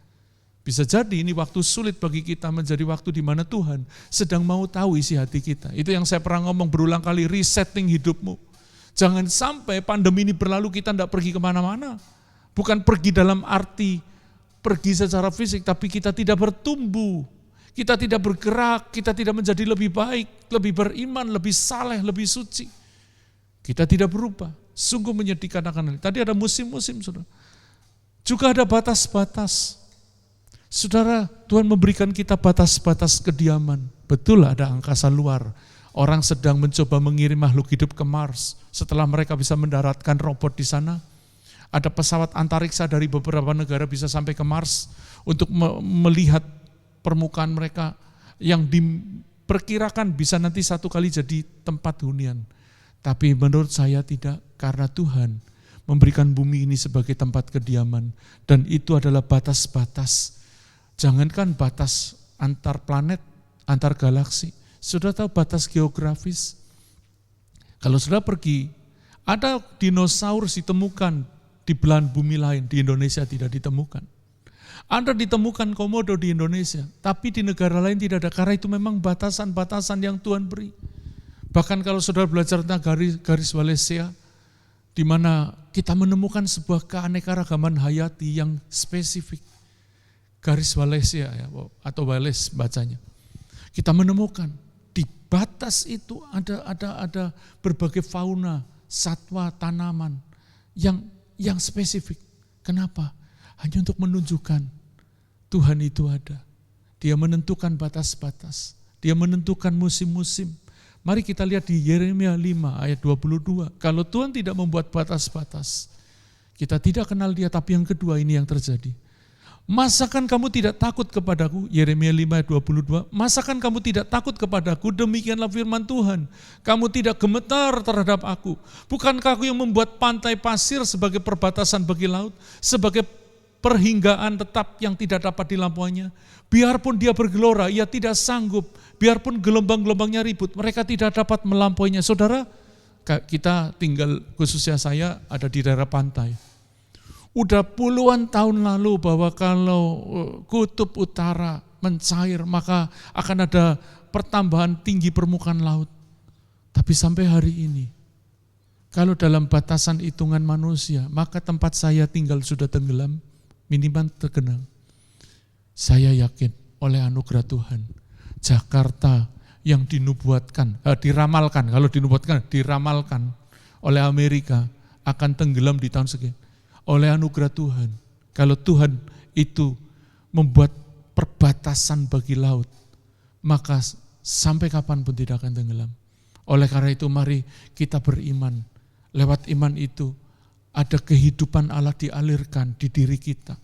Bisa jadi ini waktu sulit bagi kita menjadi waktu di mana Tuhan sedang mau tahu isi hati kita. Itu yang saya pernah ngomong berulang kali, resetting hidupmu. Jangan sampai pandemi ini berlalu kita tidak pergi kemana-mana. Bukan pergi dalam arti pergi secara fisik, tapi kita tidak bertumbuh. Kita tidak bergerak, kita tidak menjadi lebih baik, lebih beriman, lebih saleh, lebih suci. Kita tidak berubah. Sungguh menyedihkan akan hal. Tadi ada musim-musim, saudara. Juga ada batas-batas. Saudara, Tuhan memberikan kita batas-batas kediaman. Betul ada angkasa luar. Orang sedang mencoba mengirim makhluk hidup ke Mars. Setelah mereka bisa mendaratkan robot di sana, ada pesawat antariksa dari beberapa negara bisa sampai ke Mars untuk melihat permukaan mereka yang diperkirakan bisa nanti satu kali jadi tempat hunian. Tapi menurut saya tidak, karena Tuhan memberikan bumi ini sebagai tempat kediaman. Dan itu adalah batas-batas. Jangankan batas antar planet, antar galaksi. Sudah tahu batas geografis? Kalau sudah pergi, ada dinosaurus ditemukan di belahan bumi lain, di Indonesia tidak ditemukan. Ada ditemukan komodo di Indonesia, tapi di negara lain tidak ada, karena itu memang batasan-batasan yang Tuhan beri. Bahkan kalau saudara belajar tentang garis Wallacea, di mana kita menemukan sebuah keanekaragaman hayati yang spesifik. Garis Wallacea ya, atau Wallace bacanya. Kita menemukan di batas itu ada berbagai fauna, satwa, tanaman yang spesifik. Kenapa? Hanya untuk menunjukkan Tuhan itu ada. Dia menentukan batas-batas. Dia menentukan musim-musim. Mari kita lihat di Yeremia 5 ayat 22. Kalau Tuhan tidak membuat batas-batas, kita tidak kenal Dia. Tapi yang kedua ini yang terjadi. Masakan kamu tidak takut kepadaku? Yeremia 5 ayat 22. Masakan kamu tidak takut kepadaku? Demikianlah firman Tuhan. Kamu tidak gemetar terhadap aku. Bukankah aku yang membuat pantai pasir sebagai perbatasan bagi laut? Sebagai perhinggaan tetap yang tidak dapat dilampauinya. Biarpun dia bergelora, ia tidak sanggup. Biarpun gelombang-gelombangnya ribut, mereka tidak dapat melampauinya. Saudara, kita tinggal, khususnya saya ada di daerah pantai. Udah puluhan tahun lalu bahwa kalau kutub utara mencair, maka akan ada pertambahan tinggi permukaan laut. Tapi sampai hari ini, kalau dalam batasan hitungan manusia, maka tempat saya tinggal sudah tenggelam, minimal tergenang. Saya yakin oleh anugerah Tuhan, Jakarta yang diramalkan oleh Amerika akan tenggelam di tahun sekian. Oleh anugerah Tuhan, kalau Tuhan itu membuat perbatasan bagi laut, maka sampai kapanpun tidak akan tenggelam. Oleh karena itu mari kita beriman. Lewat iman itu ada kehidupan Allah dialirkan di diri kita.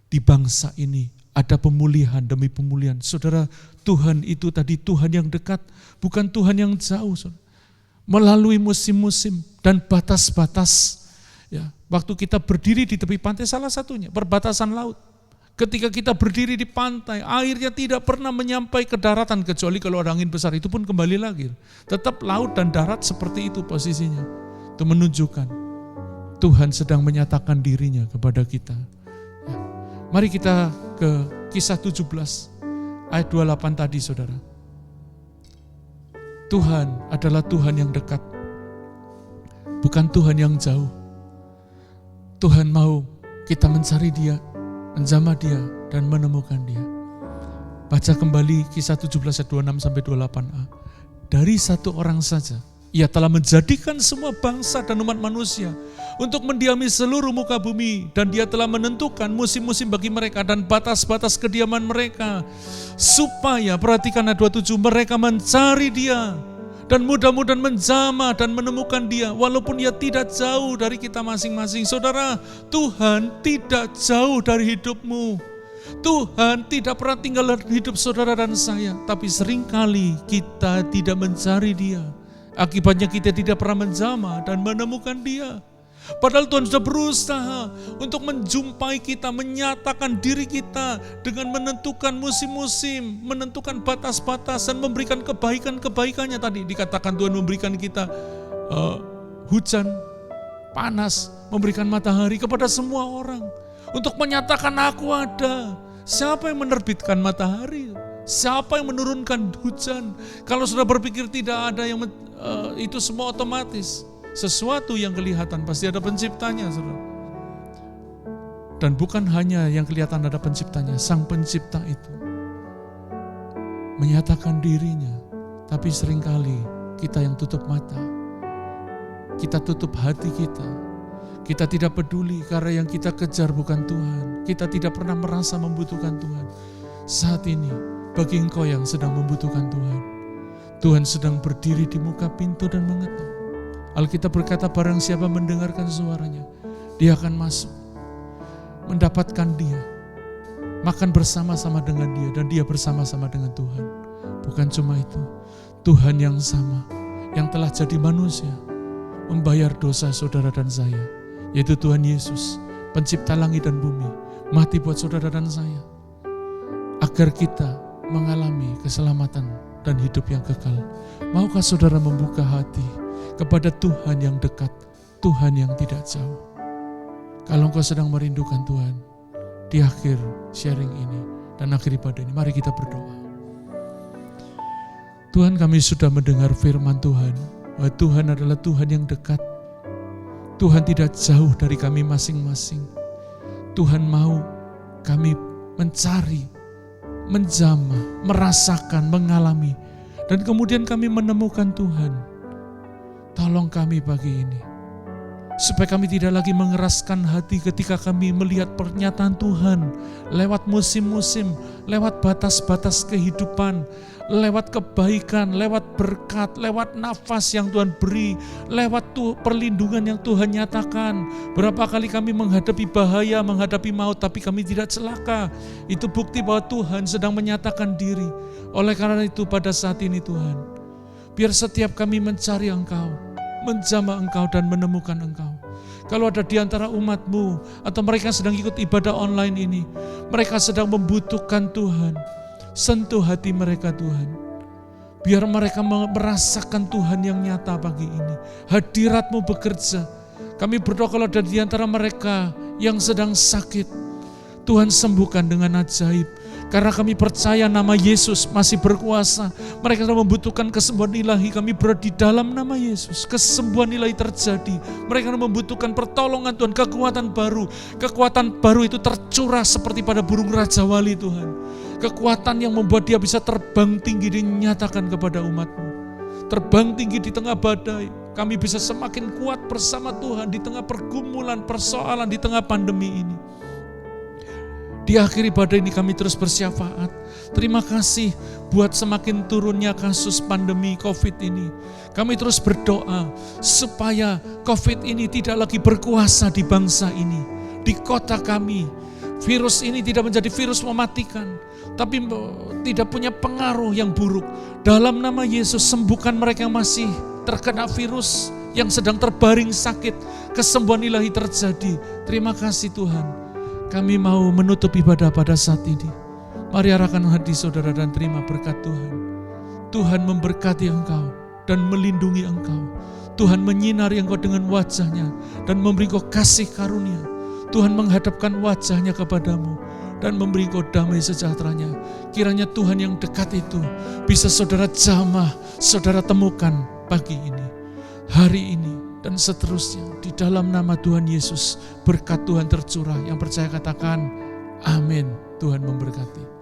Di bangsa ini ada pemulihan demi pemulihan. Saudara, Tuhan itu tadi Tuhan yang dekat, bukan Tuhan yang jauh. Saudara. Melalui musim-musim dan batas-batas. Ya, waktu kita berdiri di tepi pantai, salah satunya perbatasan laut. Ketika kita berdiri di pantai, airnya tidak pernah menyampai ke daratan kecuali kalau ada angin besar, itu pun kembali lagi. Tetap laut dan darat seperti itu posisinya. Itu menunjukkan Tuhan sedang menyatakan dirinya kepada kita. Ya. Mari kita ke Kisah 17 ayat 28 tadi, saudara. Tuhan adalah Tuhan yang dekat, bukan Tuhan yang jauh. Tuhan mau kita mencari Dia, menjamah Dia, dan menemukan Dia. Baca kembali Kisah 17 ayat 26-28a. Dari satu orang saja, Ia telah menjadikan semua bangsa dan umat manusia untuk mendiami seluruh muka bumi, dan Dia telah menentukan musim-musim bagi mereka dan batas-batas kediaman mereka, supaya, perhatikan ayat 27, mereka mencari Dia dan mudah-mudahan menjamah dan menemukan Dia, walaupun Ia tidak jauh dari kita masing-masing. Saudara, Tuhan tidak jauh dari hidupmu. Tuhan tidak pernah tinggal dalam hidup saudara dan saya, tapi seringkali kita tidak mencari Dia. Akibatnya kita tidak pernah menjamah dan menemukan Dia. Padahal Tuhan sudah berusaha untuk menjumpai kita, menyatakan diri kita dengan menentukan musim-musim, menentukan batas-batas, dan memberikan kebaikan-kebaikannya. Tadi dikatakan Tuhan memberikan kita hujan, panas, memberikan matahari kepada semua orang. Untuk menyatakan aku ada. Siapa yang menerbitkan matahari? Siapa yang menurunkan hujan? Kalau sudah berpikir tidak ada yang itu semua otomatis. Sesuatu yang kelihatan pasti ada penciptanya, saudara. Dan bukan hanya yang kelihatan ada penciptanya, Sang Pencipta itu menyatakan dirinya. Tapi seringkali kita yang tutup mata, kita tutup hati kita. Kita tidak peduli karena yang kita kejar bukan Tuhan. Kita tidak pernah merasa membutuhkan Tuhan. Saat ini bagi engkau yang sedang membutuhkan Tuhan, Tuhan sedang berdiri di muka pintu dan mengetuk. Alkitab berkata, barang siapa mendengarkan suaranya, dia akan masuk, mendapatkan Dia, makan bersama-sama dengan Dia, dan Dia bersama-sama dengan Tuhan. Bukan cuma itu, Tuhan yang sama, yang telah jadi manusia, membayar dosa saudara dan saya, yaitu Tuhan Yesus, pencipta langit dan bumi, mati buat saudara dan saya, agar kita mengalami keselamatan dan hidup yang kekal. Maukah saudara membuka hati kepada Tuhan yang dekat, Tuhan yang tidak jauh? Kalau engkau sedang merindukan Tuhan, di akhir sharing ini dan akhir ibadah ini, mari kita berdoa. Tuhan, kami sudah mendengar firman Tuhan, bahwa Tuhan adalah Tuhan yang dekat. Tuhan tidak jauh dari kami masing-masing. Tuhan mau kami mencari, menjamah, merasakan, mengalami, dan kemudian kami menemukan Tuhan. Tolong kami pagi ini, supaya kami tidak lagi mengeraskan hati ketika kami melihat pernyataan Tuhan lewat musim-musim, lewat batas-batas kehidupan, lewat kebaikan, lewat berkat, lewat nafas yang Tuhan beri, lewat perlindungan yang Tuhan nyatakan. Berapa kali kami menghadapi bahaya, menghadapi maut, tapi kami tidak celaka. Itu bukti bahwa Tuhan sedang menyatakan diri. Oleh karena itu pada saat ini Tuhan, biar setiap kami mencari Engkau, menjamah Engkau dan menemukan Engkau. Kalau ada di antara umat-Mu atau mereka sedang ikut ibadah online ini, mereka sedang membutuhkan Tuhan. Sentuh hati mereka Tuhan. Biar mereka merasakan Tuhan yang nyata pagi ini. Hadirat-Mu bekerja. Kami berdoa kalau ada di antara mereka yang sedang sakit, Tuhan sembuhkan dengan ajaib. Karena kami percaya nama Yesus masih berkuasa. Mereka sedang membutuhkan kesembuhan ilahi. Kami berada di dalam nama Yesus. Kesembuhan ilahi terjadi. Mereka membutuhkan pertolongan Tuhan. Kekuatan baru. Kekuatan baru itu tercurah seperti pada burung Raja Wali Tuhan. Kekuatan yang membuat dia bisa terbang tinggi dinyatakan kepada umat-Mu. Terbang tinggi di tengah badai. Kami bisa semakin kuat bersama Tuhan di tengah pergumulan, persoalan, di tengah pandemi ini. Di akhir ibadah ini kami terus bersyafaat. Terima kasih buat semakin turunnya kasus pandemi COVID ini. Kami terus berdoa supaya COVID ini tidak lagi berkuasa di bangsa ini, di kota kami. Virus ini tidak menjadi virus mematikan, tapi tidak punya pengaruh yang buruk. Dalam nama Yesus, sembuhkan mereka yang masih terkena virus, yang sedang terbaring sakit. Kesembuhan ilahi terjadi. Terima kasih Tuhan. Kami mau menutup ibadah pada saat ini. Mari arahkan hati saudara dan terima berkat Tuhan. Tuhan memberkati engkau dan melindungi engkau. Tuhan menyinari engkau dengan wajahnya dan memberi engkau kasih karunia. Tuhan menghadapkan wajahnya kepadamu dan memberi engkau damai sejahteranya. Kiranya Tuhan yang dekat itu bisa saudara jamah, saudara temukan pagi ini, hari ini, dan seterusnya. Di dalam nama Tuhan Yesus, berkat Tuhan tercurah. Yang percaya katakan, amin. Tuhan memberkati.